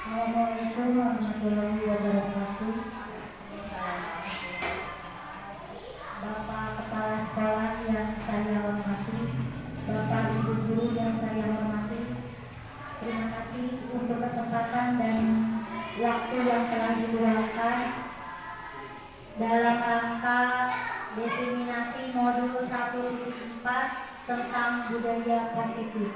Assalamualaikum warahmatullahi wabarakatuh. Bapak Kepala Sekolah yang saya hormati, Bapak Ibu Guru yang saya hormati, terima kasih untuk kesempatan dan waktu yang telah diluangkan dalam rangka diseminasi modul 1.4 tentang budaya positif.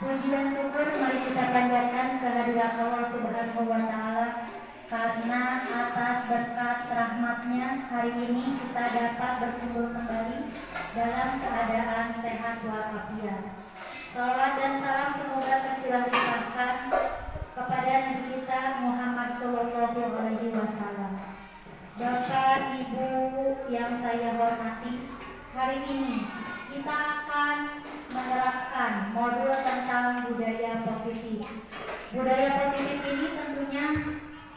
Puji dan syukur mari kita panjatkan kehadiran Allah Subhanahu wa Ta'ala, karena atas berkat rahmatnya hari ini kita dapat berkumpul kembali dalam keadaan sehat walafiat. Salawat dan salam semoga tercurah limpahkan kepada Nabi kita Muhammad Shallallahu Alaihi Wasallam. Bapak Ibu yang saya hormati, hari ini kita akan menerapkan modul tentang budaya positif. Budaya positif ini tentunya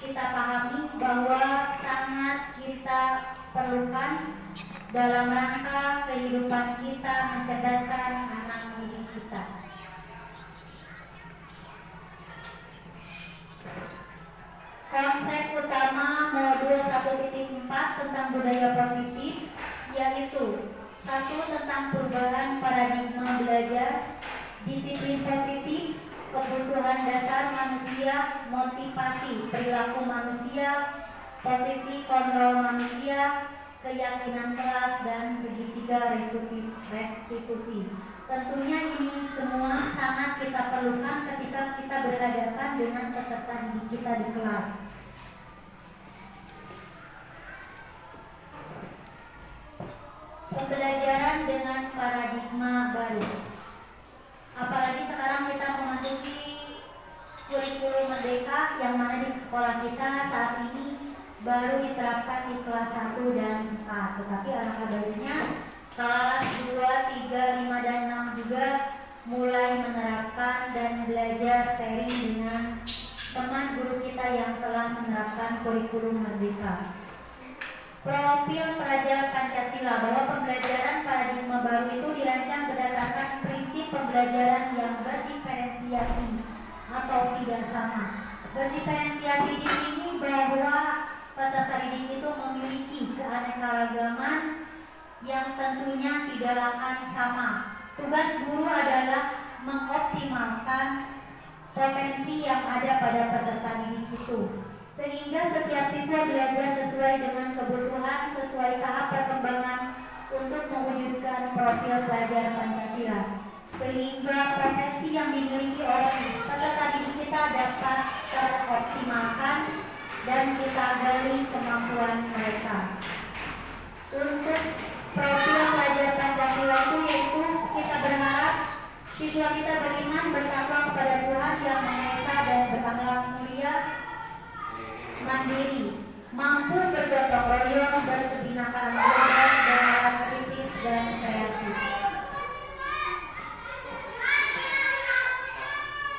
kita pahami bahwa sangat kita perlukan dalam rangka kehidupan kita mencerdaskan anak didik kita. Konsep utama modul 1.4 tentang budaya positif yaitu: 1. Tentang perubahan paradigma belajar, disiplin positif, kebutuhan dasar manusia, motivasi perilaku manusia, posisi kontrol manusia, keyakinan kelas, dan segitiga restitusi. Tentunya ini semua sangat kita perlukan ketika kita berhadapan dengan peserta didik kita di kelas. Pembelajaran dengan paradigma baru. Apalagi sekarang kita memasuki kurikulum merdeka yang mana di sekolah kita saat ini baru diterapkan di kelas 1 dan 4. Tetapi alangkah baiknya kelas 2, 3, 5, dan 6 juga mulai menerapkan dan belajar sharing dengan teman guru kita yang telah menerapkan kurikulum merdeka. Profil pelajar Pancasila, bahwa pembelajaran paradigma baru itu dirancang berdasarkan prinsip pembelajaran yang berdiferensiasi atau tidak sama. Berdiferensiasi di sini bahwa peserta didik itu memiliki keanekaragaman yang tentunya tidak akan sama. Tugas guru adalah mengoptimalkan potensi yang ada pada peserta didik itu, sehingga setiap siswa belajar sesuai dengan kebutuhan, sesuai tahap perkembangan untuk mewujudkan profil pelajar Pancasila, sehingga potensi yang dimiliki oleh peserta didik kita dapat teroptimalkan dan kita gali kemampuan mereka. Untuk profil pelajar Pancasila itu yaitu kita berharap siswa kita beriman, bertakwa kepada Tuhan Yang Maha Esa dan berakhlak mulia, mandiri, mampu bergotong royong, berkebinekaan global, bernalar kritis dan kreatif.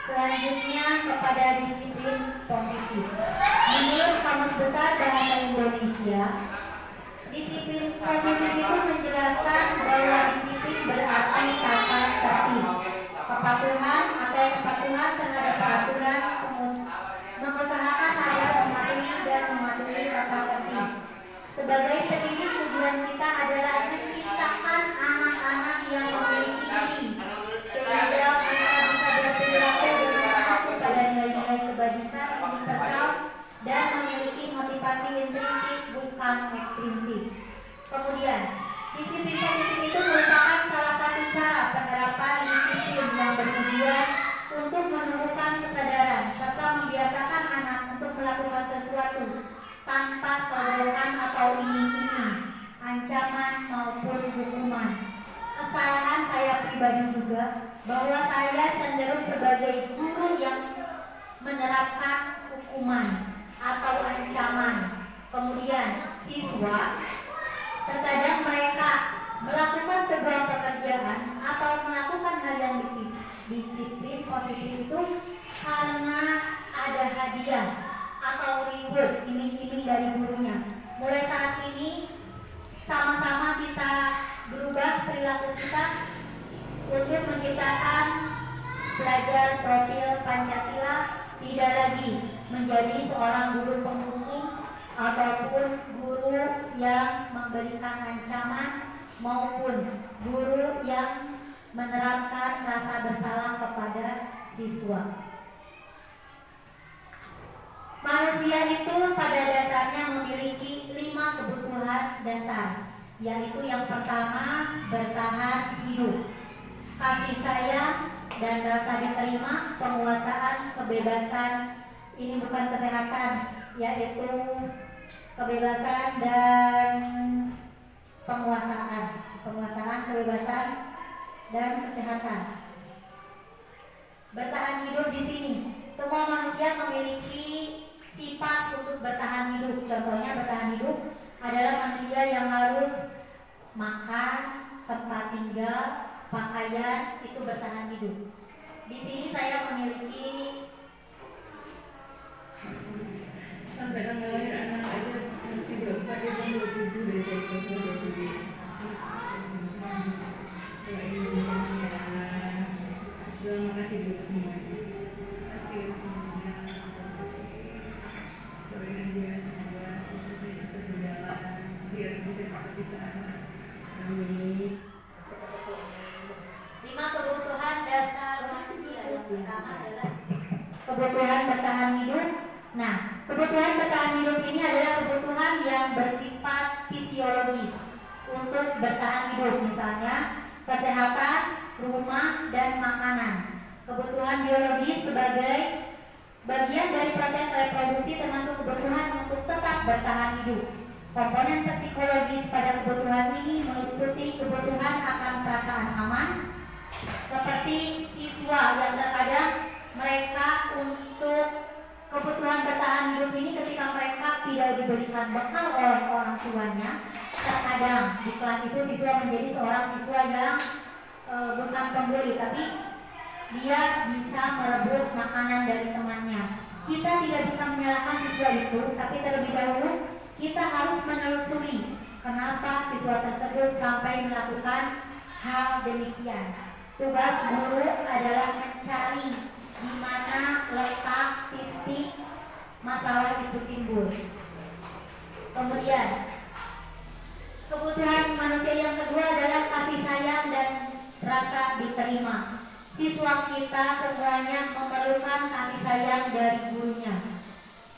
Selanjutnya kepada disiplin positif. Menurut Kamus Besar Bahasa Indonesia, disiplin positif itu menjelaskan bahwa disiplin berarti tata tertib, kepatuhan atau kepatuhan terhadap peraturan, mengusahakan agar mematuhi dan mematuhi tata tertib. Sebagai pendidik, tujuan kita adalah menciptakan anak-anak yang memiliki diri, sehingga mereka bisa berperilaku dengan mengacu pada nilai-nilai kebajikan, universal, dan memiliki motivasi intrinsik bukan ekstrinsik. Kemudian, disiplin positif itu merupakan salah satu cara penerapan disiplin yang bertujuan untuk menumbuhkan kesadaran serta membiasakan anak untuk melakukan sesuatu tanpa sorotan atau iming-iming, ancaman maupun hukuman. Kesalahan saya pribadi juga bahwa saya cenderung sebagai guru yang menerapkan hukuman atau ancaman. Kemudian siswa terkadang mereka melakukan sebuah pekerjaan atau melakukan hal yang disiplin positif itu karena ada hadiah atau reward, iming-iming dari gurunya. Mulai saat ini sama-sama kita berubah perilaku kita untuk menciptakan pelajar profil Pancasila tidak lagi menjadi seorang guru penghukum ataupun guru yang memberikan ancaman maupun guru yang menerapkan rasa bersalah kepada siswa. Manusia itu pada dasarnya memiliki 5 kebutuhan dasar, yaitu yang pertama bertahan hidup, kasih sayang dan rasa diterima, penguasaan, kebebasan, ini bukan kesehatan, yaitu kebebasan dan penguasaan, kebebasan dan kesehatan. Bertahan hidup di sini, semua manusia memiliki sifat untuk bertahan hidup. Contohnya bertahan hidup adalah manusia yang harus makan, tempat tinggal, pakaian, itu bertahan hidup. Di sini saya memiliki sampai tanggal lahir anak aja masih 24 dari 27 dari Jakarta 27. Terima kasih dulu semuanya. Terima kasih semuanya. Doain aja semoga prosesnya tetap berjalan biar bisa cepat di sana. Amin. 5 kebutuhan dasar manusia. Yang pertama adalah kebutuhan bertahan hidup. Nah, kebutuhan bertahan hidup ini adalah kebutuhan yang bersifat fisiologis untuk bertahan hidup, misalnya kesehatan, rumah, dan makanan. Kebutuhan biologis sebagai bagian dari proses reproduksi termasuk kebutuhan untuk tetap bertahan hidup. Komponen psikologis pada kebutuhan ini meliputi kebutuhan akan perasaan aman, seperti siswa yang terkadang mereka untuk kebutuhan bertahan hidup ini ketika mereka tidak diberikan bekal oleh orang tuanya, terkadang di kelas itu siswa menjadi seorang siswa yang bukan pembeli, tapi dia bisa merebut makanan dari temannya. Kita tidak bisa menyalahkan siswa itu, tapi terlebih dahulu kita harus menelusuri kenapa siswa tersebut sampai melakukan hal demikian. Tugas guru adalah mencari di mana letak titik masalah itu timbul. Kemudian kebutuhan manusia yang kedua adalah kasih sayang dan rasa diterima. Siswa kita semuanya memerlukan kasih sayang dari gurunya.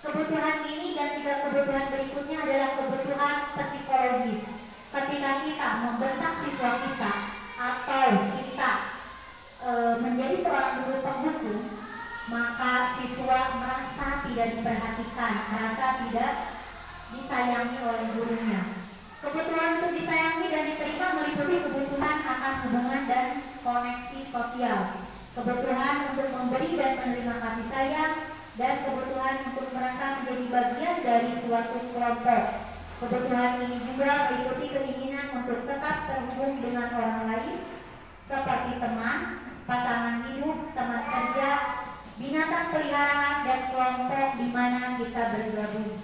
Kebutuhan ini dan 3 kebutuhan berikutnya adalah kebutuhan psikologis. Ketika kita membentak siswa kita atau kita menjadi seorang guru penghukum, maka siswa merasa tidak diperhatikan, merasa tidak disayangi oleh gurunya. Kebutuhan untuk disayangi dan diterima meliputi kebutuhan akan hubungan dan koneksi sosial, kebutuhan untuk memberi dan menerima kasih sayang, dan kebutuhan untuk merasa menjadi bagian dari suatu kelompok. Kebutuhan ini juga meliputi keinginan untuk tetap terhubung dengan orang lain, seperti teman, pasangan hidup, teman kerja, binatang peliharaan, dan kelompok di mana kita bergabung.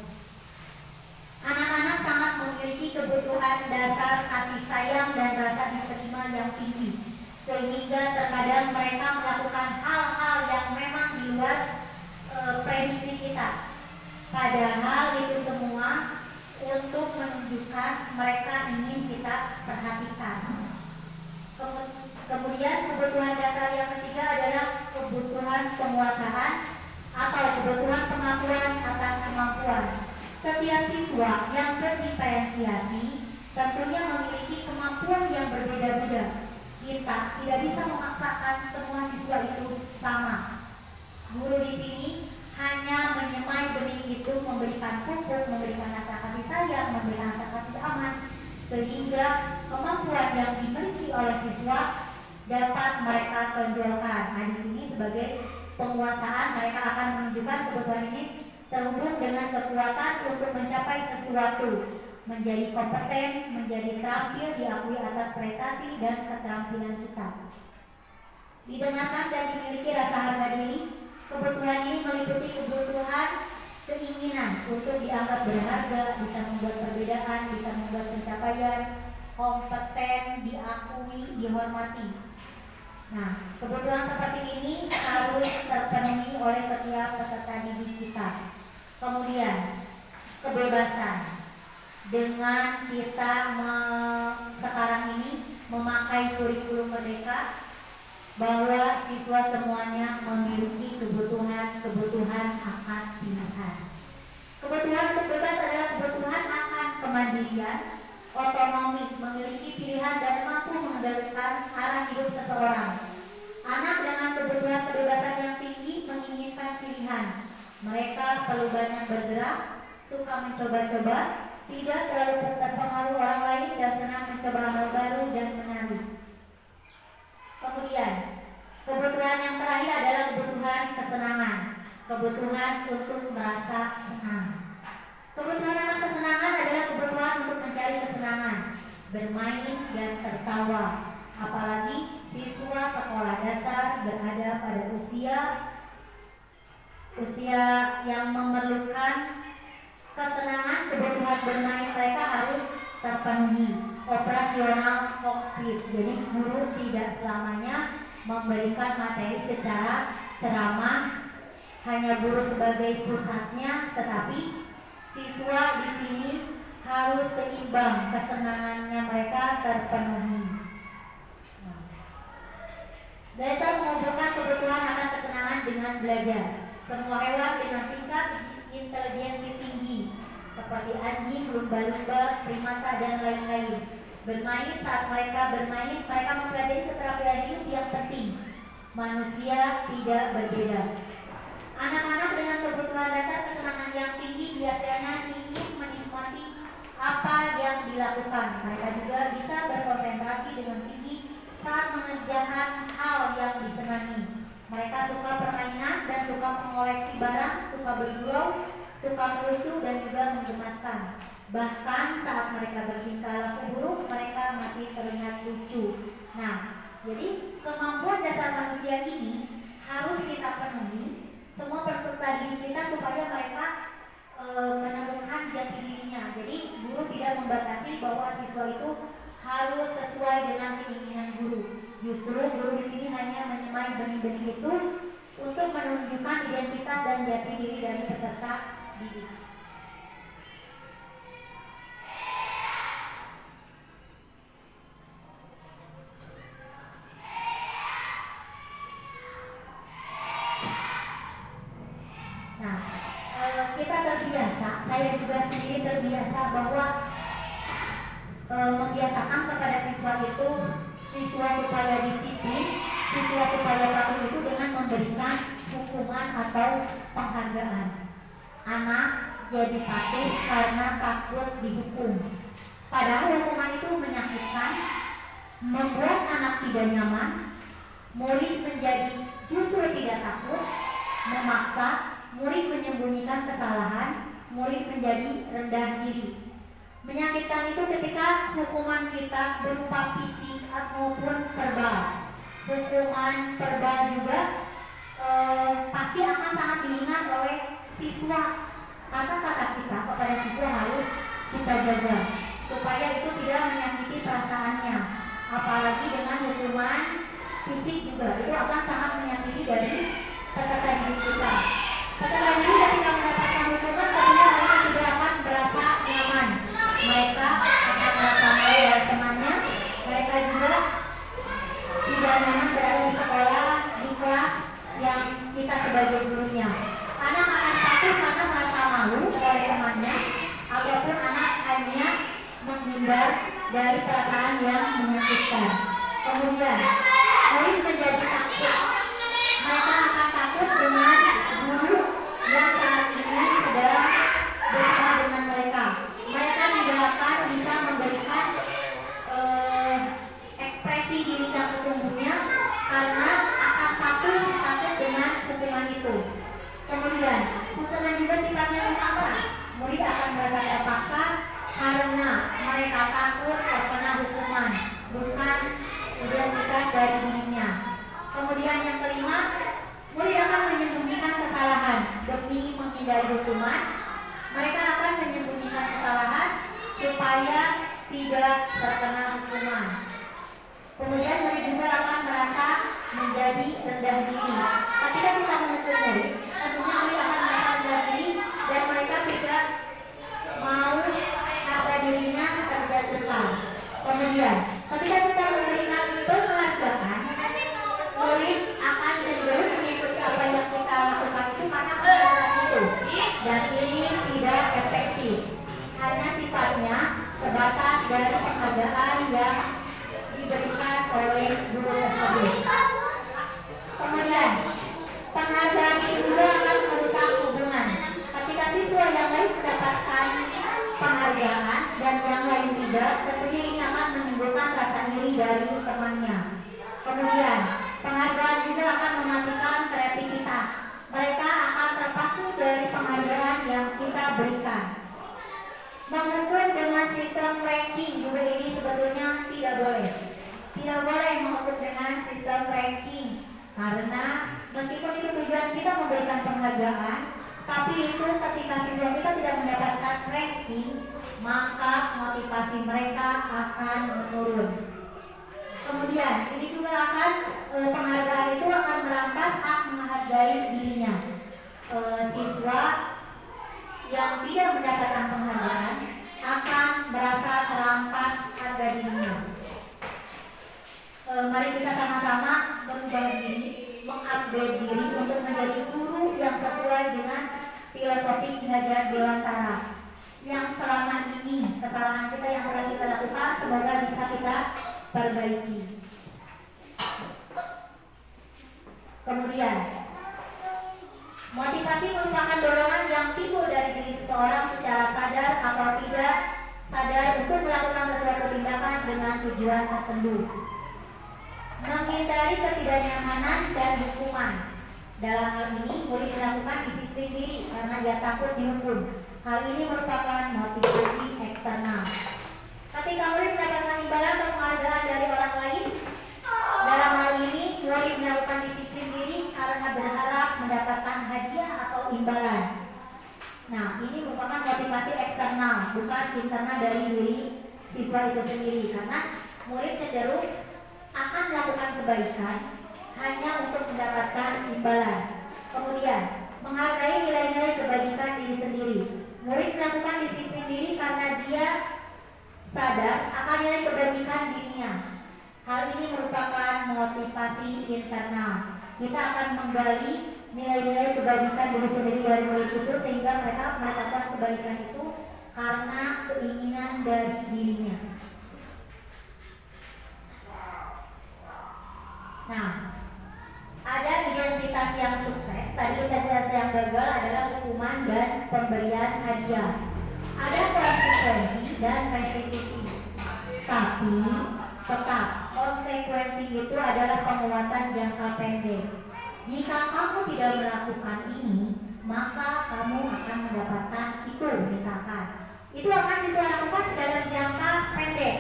Anak-anak sangat memiliki kebutuhan dasar kasih sayang dan rasa diterima yang tinggi, sehingga terkadang mereka melakukan hal-hal yang memang di luar prediksi kita. Padahal itu semua untuk menunjukkan mereka ingin kita perhatikan. Kemudian kebutuhan dasar yang ketiga adalah kebutuhan penguasaan atau kebutuhan pengakuan atas kemampuan. Setiap siswa yang terdiferensiasi tentunya memiliki kemampuan yang berbeda-beda. Kita tidak bisa memaksakan semua siswa itu sama. Guru di sini hanya menyemai benih itu, memberikan pupuk, memberikan rasa kasih sayang, memberikan rasa kasih aman, sehingga kemampuan yang dimiliki oleh siswa dapat mereka tonjolkan. Nah, di sini sebagai penguasaan mereka akan menunjukkan kebutuhan ini terhubung dengan kekuatan untuk mencapai sesuatu, menjadi kompeten, menjadi terampil, diakui atas prestasi dan keterampilan kita. Didengarkan dan dimiliki rasa harga diri. Kebutuhan ini meliputi kebutuhan keinginan untuk dianggap berharga, bisa membuat perbedaan, bisa membuat pencapaian, kompeten, diakui, dihormati. Nah, kebutuhan seperti ini harus terpenuhi oleh setiap peserta didik kita. Kemudian kebebasan. Dengan kita sekarang ini memakai kurikulum merdeka, bahwa siswa semuanya memiliki kebutuhan akan pilihan. Kebutuhan untuk bebas adalah kebutuhan akan kemandirian, otonomi, memiliki pilihan dan mampu mengendalikan arah hidup seseorang. Anak dengan kebutuhan kebebasan yang tinggi menginginkan pilihan. Mereka perlu banyak bergerak, suka mencoba-coba, tidak terlalu terpengaruh orang lain dan senang mencoba hal baru dan menarik. Kemudian, kebutuhan yang terakhir adalah kebutuhan kesenangan. Kebutuhan untuk merasa senang. Kebutuhan anak kesenangan adalah kebutuhan untuk mencari kesenangan, bermain dan tertawa. Apalagi siswa sekolah dasar berada pada usia yang memerlukan kesenangan, kebutuhan bermain mereka harus terpenuhi, operasional konkret. Jadi guru tidak selamanya memberikan materi secara ceramah, hanya guru sebagai pusatnya, tetapi siswa di sini harus seimbang, kesenangannya mereka terpenuhi. Dasar menghubungkan kebutuhan akan kesenangan dengan belajar. Semua hewan dengan tingkat intelijensi tinggi seperti anjing, lumba-lumba, primata dan lain-lain bermain. Saat mereka bermain, mereka mempelajari keterampilan hidup yang penting. Manusia tidak berbeda. Anak-anak dengan kebutuhan dasar kesenangan yang tinggi biasanya ingin menikmati apa yang dilakukan. Mereka juga bisa berkonsentrasi dengan tinggi saat mengerjakan hal yang disenangi. Mereka suka permainan dan suka mengoleksi barang, suka bergurau, suka melucu dan juga menggemaskan. Bahkan saat mereka bertingkah laku buruk, mereka masih terlihat lucu. Nah, jadi kemampuan dasar manusia ini harus kita penuhi semua peserta didik kita supaya mereka menemukan jati dirinya. Jadi guru tidak membatasi bahwa siswa itu harus sesuai dengan keinginan guru. Justru guru di sini hanya menyemai benih-benih itu untuk menunjukkan identitas dan jati diri dari peserta didik. Nah, kita terbiasa, saya juga sendiri terbiasa bahwa membiasakan kepada siswa itu, siswa supaya disiplin, siswa supaya patuh itu dengan memberikan hukuman atau penghargaan. Anak jadi patuh karena takut dihukum. Padahal hukuman itu menyakitkan, membuat anak tidak nyaman, murid menjadi justru tidak takut, memaksa, murid menyembunyikan kesalahan, murid menjadi rendah diri. Menyakitkan itu ketika hukuman kita berupa fisik maupun verbal. Hukuman verbal juga pasti akan sangat diingat oleh siswa. Kata-kata kita kepada siswa harus kita jaga supaya itu tidak menyakiti perasaannya. Apalagi dengan hukuman fisik juga, itu akan sangat menyakiti dari peserta didik kita. Peserta didik ketika mendapatkan hukuman, tentunya mereka tidak akan merasa nyaman. Mereka akan merasa malu oleh temannya. Mereka juga tidak nyaman berada di sekolah, di kelas yang kita sebagai gurunya. Anak akan takut karena merasa malu oleh temannya, ataupun anak hanya menghindar dari perasaan yang menyakitkan. Kemudian murid menjadi takut. Mereka akan takut dengan guru yang saat ini sedang bersama dengan mereka. Mereka tidak akan bisa memberikan ekspresi diri yang sesungguhnya karena akan takut dengan hukuman itu. Kemudian hukuman juga sifatnya memaksa. Murid akan merasa terpaksa karena mereka takut terkena hukuman, bukan identitas dari dirinya. Kemudian yang kelima, murid akan menyembunyikan kesalahan demi menghindari hukuman. Mereka akan menyembunyikan kesalahan supaya tidak terkena hukuman. Kemudian murid juga akan merasa menjadi menjadi rendah diri. Ketika kita memukul murid, tentunya murid akan merasa rendah diri dan mereka tidak mau harga dirinya terjatuhkan. Kemudian, ketika kita memberikan penghargaan, murid akan cenderung mengikuti apa yang kita lakukan itu karena penghargaan itu, dan ini tidak efektif. Hanya sifatnya sebatas dari penghargaan yang diberikan oleh guru tersebut. Kemudian, penghargaan ini juga akan merusak hubungan. Ketika siswa yang lain mendapatkan penghargaan dan yang lain tidak, tentunya ini akan menimbulkan rasa iri dari temannya. Kemudian, penghargaan juga akan mematikan kreativitas. Mereka akan terpaku dari penghargaan yang kita berikan. Mengukur dengan sistem ranking juga ini sebetulnya tidak boleh. Tidak boleh mengukur dengan sistem ranking, karena meskipun itu tujuan kita memberikan penghargaan, tapi itu ketika siswa kita tidak mendapatkan ranking, maka motivasi mereka akan menurun. Kemudian ini juga akan penghargaan itu akan merampas hak menghargai dirinya. Siswa yang tidak mendapatkan penghargaan akan merasa terampas harga dirinya. Mari kita sama-sama merubah diri, mengupgrade diri untuk menjadi guru yang sesuai dengan filosofi Ki Hajar Dewantara. Yang selama ini kesalahan kita yang telah kita lakukan, semoga bisa kita perbaiki. Kemudian, motivasi merupakan dorongan yang timbul dari diri seseorang secara sadar atau tidak sadar untuk melakukan sesuatu tindakan dengan tujuan tertentu. Menghindari ketidaknyamanan dan hukuman. Dalam hal ini, murid melakukan disiplin diri karena dia takut dihukum. Hal ini merupakan motivasi eksternal. Ketika murid mendapatkan imbalan atau penghargaan dari orang lain, dalam hal ini murid melakukan disiplin diri karena berharap mendapatkan hadiah atau imbalan. Nah, ini merupakan motivasi eksternal, bukan internal dari diri siswa itu sendiri, karena murid cenderung akan melakukan kebaikan hanya untuk mendapatkan imbalan. Kemudian, menghargai nilai-nilai kebajikan diri sendiri. Murid melakukan disiplin diri karena dia sadar akan nilai kebajikan dirinya. Hal ini merupakan motivasi internal. Kita akan menggali nilai-nilai kebajikan diri sendiri dari murid itu sehingga mereka melakukan kebaikan itu karena keinginan dari dirinya. Nah, ada identitas yang sukses. Tadi identitas yang gagal adalah hukuman dan pemberian hadiah. Ada konsekuensi dan restitusi. Tapi tetap konsekuensi itu adalah penguatan jangka pendek. Jika kamu tidak melakukan ini, maka kamu akan mendapatkan itu, misalkan. Itu akan siswa lakukan dalam jangka pendek.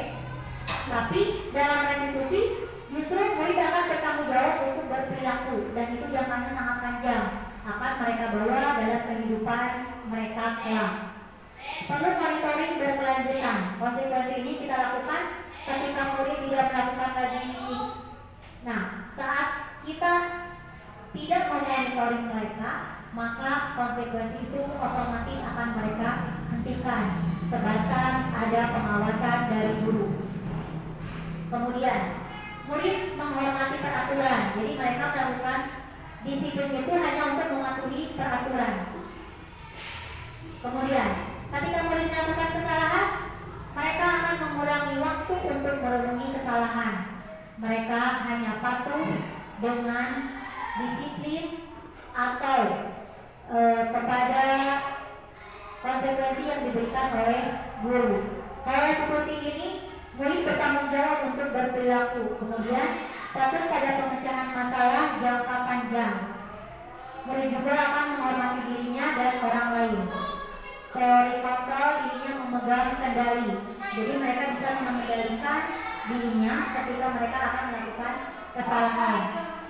Tapi dalam restitusi justru murid akan bertanggung jawab untuk berperilaku, dan itu jangkanya sangat panjang, akan mereka bawa dalam kehidupan mereka kelak. Perlu monitoring berkelanjutan. Konsekuensi ini kita lakukan ketika murid tidak melakukan lagi. Nah, saat kita tidak memonitoring mereka, maka konsekuensi itu otomatis akan mereka hentikan, sebatas ada pengawasan dari guru. Kemudian, murid menghormati peraturan. Jadi mereka melakukan disiplin itu hanya untuk mematuhi peraturan. Kemudian, ketika murid melakukan kesalahan, mereka akan mengurangi waktu untuk merenungi kesalahan. Mereka hanya patuh dengan disiplin atau kepada konsekuensi yang diberikan oleh guru. Kalau restitusi ini, murid bertanggung jawab untuk berperilaku. Kemudian fokus pada pemecahan masalah jangka panjang. Murid juga akan menghormati dirinya dan orang lain. Teori kontrol, dirinya memegang kendali. Jadi mereka bisa mengendalikan dirinya ketika mereka akan melakukan kesalahan.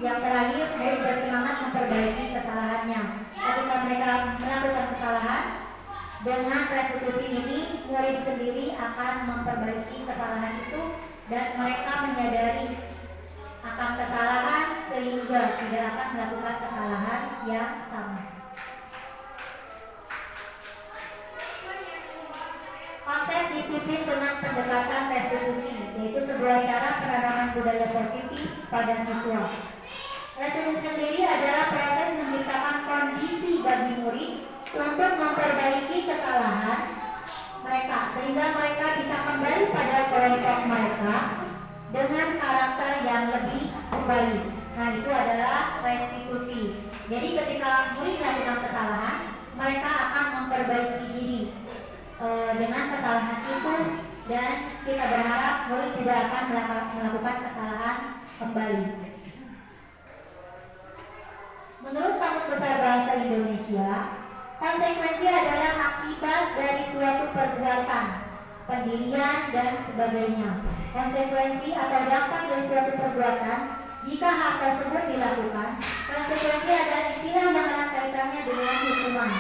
Yang terakhir, murid bersemangat memperbaiki kesalahannya. Ketika mereka melakukan kesalahan, dengan restitusi ini, murid sendiri akan memperbaiki kesalahan itu dan mereka menyadari akan kesalahan sehingga tidak akan melakukan kesalahan yang sama. Konsep disiplin dengan pendekatan restitusi, yaitu sebuah cara penanaman budaya positif pada siswa. Restitusi sendiri adalah proses menciptakan kondisi bagi murid untuk memperbaiki kesalahan mereka sehingga mereka bisa kembali pada kelompok mereka dengan karakter yang lebih baik. Nah, itu adalah restitusi. Jadi ketika murid melakukan kesalahan, mereka akan memperbaiki diri dengan kesalahan itu, dan kita berharap murid tidak akan melakukan kesalahan kembali. Menurut Kamus Besar Bahasa Indonesia, konsekuensi adalah akibat dari suatu perbuatan, pendirian, dan sebagainya. Konsekuensi atau dampak dari suatu perbuatan, jika hal tersebut dilakukan, konsekuensi adalah istilah yang erat kaitannya dengan hukuman.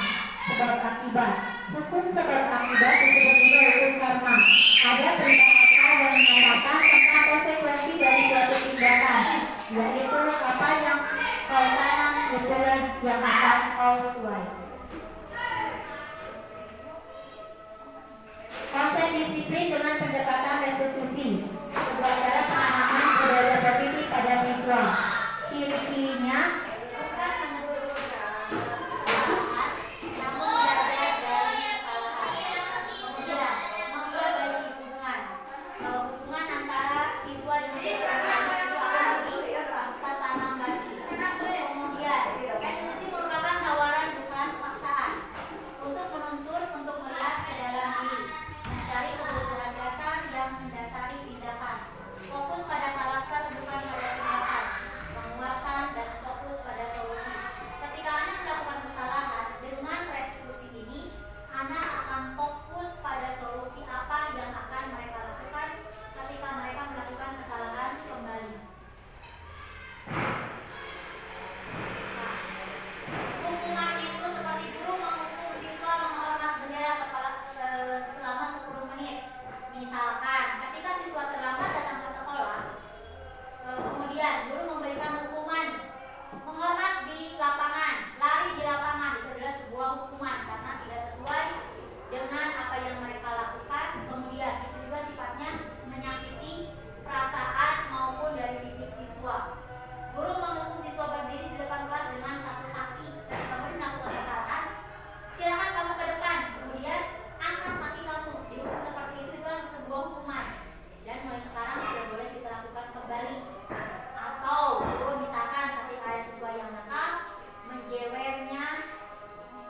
Sebab akibat. Hukum sebab akibat disebut juga hukum karma. Ada perintah asal yang menyatakan tentang konsekuensi dari suatu tindakan, yaitu apa yang kau tanam itulah yang akan kau tuai. Konsep disiplin dengan pendekatan restitusi, sebuah cara penanaman budaya positif pada siswa. Ciri-cirinya bukan menggugurkan kesalahan, namun belajar dari kesalahan. Kemudian memperbaiki hubungan. Hubungan antara siswa dengan siswa itu akan lebih tertanam lagi. Kemudian restitusi merupakan tawaran bukan paksaan untuk menuntut untuk melihat ke dalam diri, mencari kebutuhan dasar yang mendasari tindakan, fokus pada karakter bukan pada tindakan, menguatkan dan fokus pada solusi. Ketika anak melakukan kesalahan, dengan restitusi ini anak akan fokus pada solusi apa yang akan mereka lakukan ketika mereka melakukan kesalahan kembali. Hukuman itu seperti guru menghukum siswa menghormat bendera selama 10 menit. Misalkan ketika siswa terlambat datang ke sekolah, kemudian guru memberikan hukuman menghormat di lapangan, lari di lapangan, itu adalah sebuah hukuman karena tidak sesuai dengan apa yang mereka lakukan. Kemudian itu juga sifatnya menyakiti perasaan maupun dari fisik siswa. Guru menghukum siswa berdiri di depan kelas dengan satu kaki. Ketika murid melakukan kesalahan, silakan kamu ke depan, kemudian angkat kaki kamu. Dihukum seperti itu adalah sebuah hukuman, dan mulai sekarang tidak boleh kita lakukan kembali. Atau guru misalkan ketika ada siswa yang nakal, menjewernya,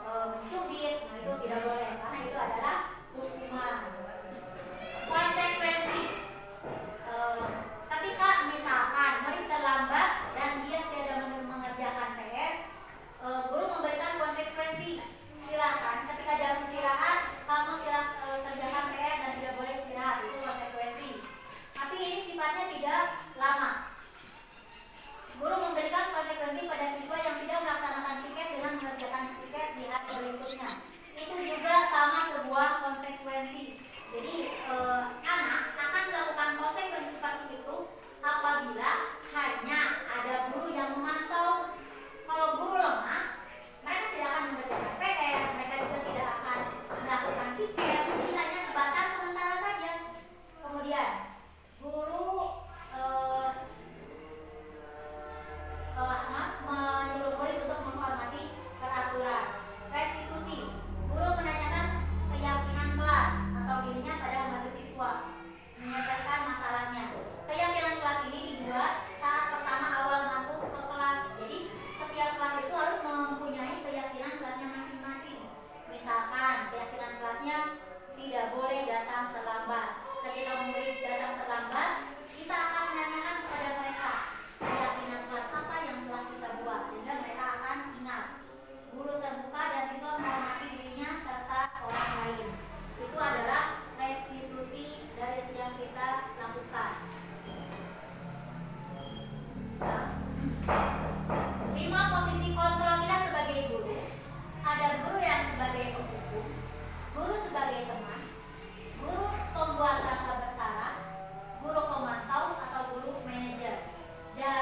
mencubit, nah itu tidak boleh karena itu adalah hukuman. Konsekuensi, ketika misalkan murid terlambat dan dia tidak mengerjakan PR, guru memberikan konsekuensi. Silakan ketika jam istirahat kamu kerjakan PR dan tidak boleh istirahat, itu konsekuensi. Tapi ini sifatnya tidak lama. Guru memberikan konsekuensi pada siswa yang tidak melaksanakan piket dengan mengerjakan piket di hari berikutnya. Itu juga sama sebuah konsekuensi. Jadi anak akan melakukan konsekuensi seperti itu apabila hanya ada guru yang memantau. Kalau guru lemah, mereka tidak akan mengerjakan PR, mereka juga tidak akan melakukan piket. Jadi hanya sebatas sementara saja. Kemudian guru menyuruh murid untuk menghormati peraturan. Restitusi, guru menanyakan keyakinan kelas atau dirinya pada membantu siswa menyelesaikan masalahnya. Keyakinan kelas ini dibuat saat pertama awal masuk ke kelas. Jadi setiap kelas itu harus mempunyai keyakinan kelasnya masing-masing. Misalkan keyakinan kelasnya tidak boleh datang terlambat. Ketika murid datang terlambat, kita akan menanyakan kepada mereka keyakinan kelas apa yang telah kita buat, sehingga mereka akan ingat. Guru terbuka dan siswa menghormati dirinya serta orang lain. Itu adalah restitusi dari yang kita lakukan. 5 posisi kontrol kita sebagai guru. Ada guru yang sebagai penghukum, guru sebagai teman, guru pembuat rasa bersalah, guru pemantau atau guru manajer. Dan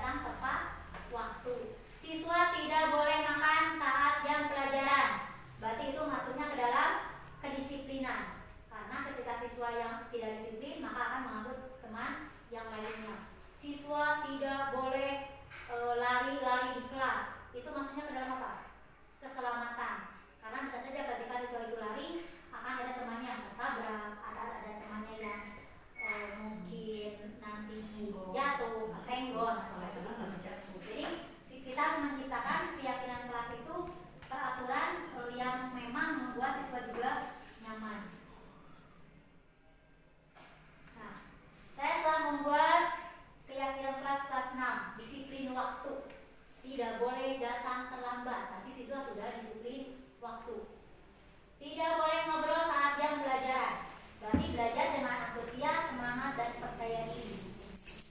datang tepat waktu. Siswa tidak boleh makan saat jam pelajaran. Berarti itu masuknya ke dalam kedisiplinan. Karena ketika siswa yang tidak disiplin maka akan mengganggu teman yang lainnya. Siswa tidak boleh lari-lari di kelas. Itu masuknya ke dalam apa? Keselamatan. Karena bisa saja ketika siswa itu lari akan ada temannya yang tertabrak, ada temannya yang mungkin nanti jatuh, kesenggol, seperti itu. Jadi kita harus menciptakan keyakinan kelas itu peraturan yang memang membuat siswa juga nyaman. Nah, saya telah membuat keyakinan kelas 6, disiplin waktu. Tidak boleh datang terlambat. Tapi siswa sudah disiplin waktu. Tidak boleh ngobrol saat jam pelajaran. Berarti belajar dengan antusias, semangat, dan percaya diri.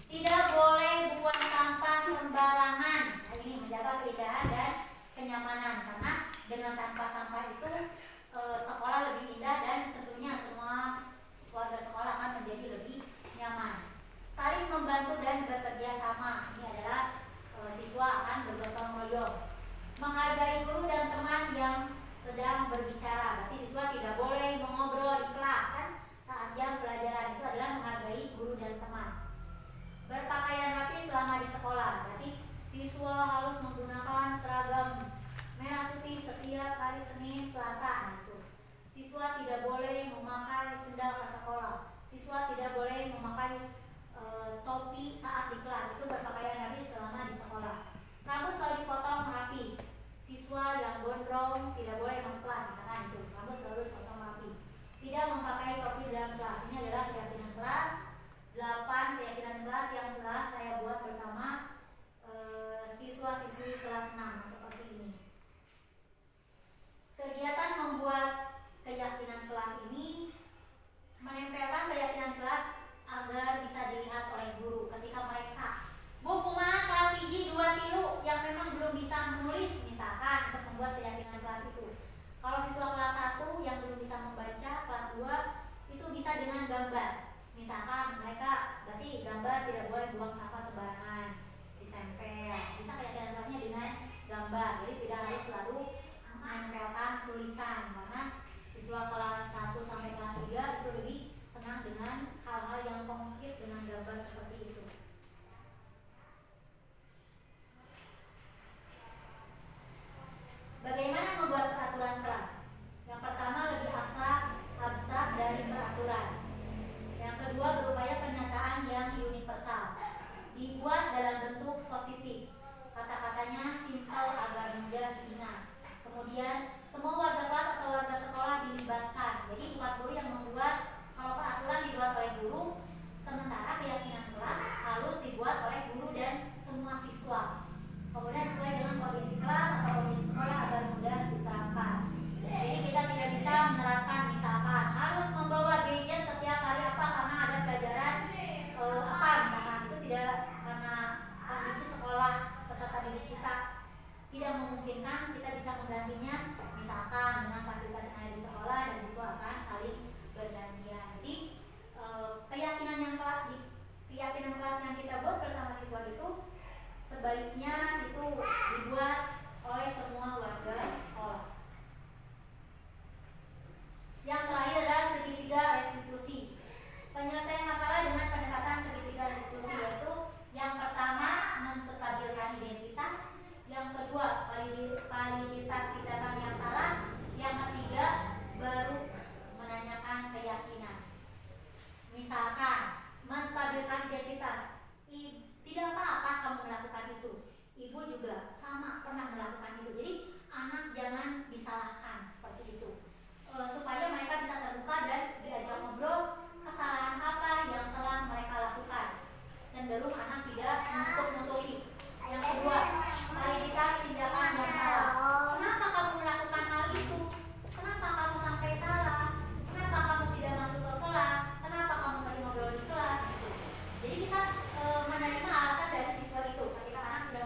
Tidak boleh buang sampah sembarangan. Nah, ini menjaga keindahan dan kenyamanan. Karena dengan tanpa sampah itu sekolah lebih indah dan tentunya semua warga sekolah akan menjadi lebih nyaman. Saling membantu dan bekerja sama. Ini adalah siswa akan bergotong royong. Menghargai guru dan teman yang sedang berbicara. Berarti siswa tidak boleh mengobrol di kelas kan saat jam pelajaran. Itu adalah menghargai guru dan teman. Berpakaian rapi selama di sekolah. Berarti siswa harus menggunakan seragam merah putih setiap hari Senin, Selasa. Nah, itu. Siswa tidak boleh memakai sendal ke sekolah. Siswa tidak boleh memakai topi saat di kelas. Itu berpakaian rapi selama di sekolah. Rambut selalu dipotong rapi. Siswa yang gondrong tidak boleh masuk kelas, misalkan itu. Rambut selalu dipotong rapi. Tidak memakai topi dalam kelas. Ini adalah keyakinan kelas 8, keyakinan kelas yang telah saya buat bersama siswa-siswi kelas 6 seperti ini. Kegiatan membuat keyakinan kelas ini menempelkan keyakinan kelas agar bisa dilihat oleh guru ketika mereka kumaha kelas 1 2 3 yang memang belum bisa menulis misalkan untuk membuat keyakinan kelas itu. Kalau siswa kelas 1 yang belum bisa membaca, kelas 2 itu bisa dengan gambar. Misalkan mereka berarti gambar tidak boleh buang sampah sembarangan, ditempel. Bisa keyakinan kelasnya dengan gambar. Jadi tidak harus selalu menempelkan tulisan karena siswa kelas 1 sampai kelas 3 itu lebih senang dengan hal-hal yang konkret dengan gambar seperti itu. Bagaimana membuat peraturan kelas? Yang pertama lebih abstrak dari peraturan. Yang kedua berupaya penyataan yang universal. Dibuat dalam bentuk positif. Kata-katanya simpel agar mudah diingat. Kemudian semua warga kelas atau warga sekolah dilibatkan. Jadi bukan guru yang membuat. Kalau peraturan dibuat oleh guru, sementara keyakinan kelas harus dibuat oleh guru dan semua siswa. Kemudian sesuai dengan kondisi kelas atau kondisi sekolah agar mudah diterapkan. Jadi kita tidak bisa menerapkan misalkan harus membawa gadget setiap hari apa karena ada pelajaran apa misalkan itu tidak karena kondisi sekolah peserta didik kita tidak memungkinkan. Kita bisa menggantinya misalkan dengan fasilitas yang ada di sekolah dan siswa akan saling bergantian. Jadi keyakinan kelas yang kita buat bersama siswa itu sebaiknya itu dibuat oleh semua warga sekolah. Yang terakhir adalah segitiga restitusi. Penyelesaian masalah dengan pendekatan segitiga restitusi yaitu yang pertama menstabilkan identitas, yang kedua validitas tindakan yang salah, yang ketiga baru menanyakan keyakinan. Misalkan menstabilkan identitas. Tidak apa-apa kamu melakukan itu. Ibu juga sama pernah melakukan itu. Jadi anak jangan disalahkan seperti itu. Supaya mereka bisa terbuka dan diajak ngobrol kesalahan apa yang telah mereka lakukan. Cenderung anak tidak menutup-nutupi. Yang kedua, validitas tindakan yang salah. Kenapa kamu melakukan hal itu? Kenapa kamu sampai salah? Kenapa kamu tidak masuk ke kelas? Kenapa kamu sering ngobrol di kelas? Jadi kita menerima alasan dari siswa itu ketika anak sudah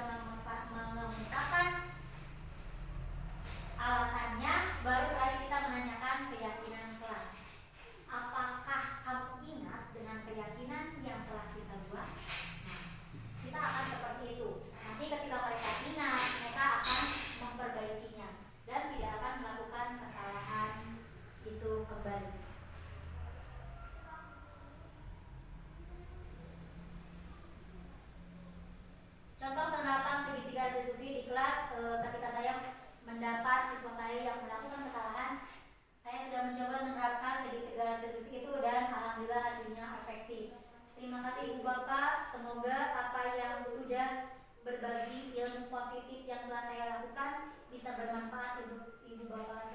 bermanfaat untuk ibu bapak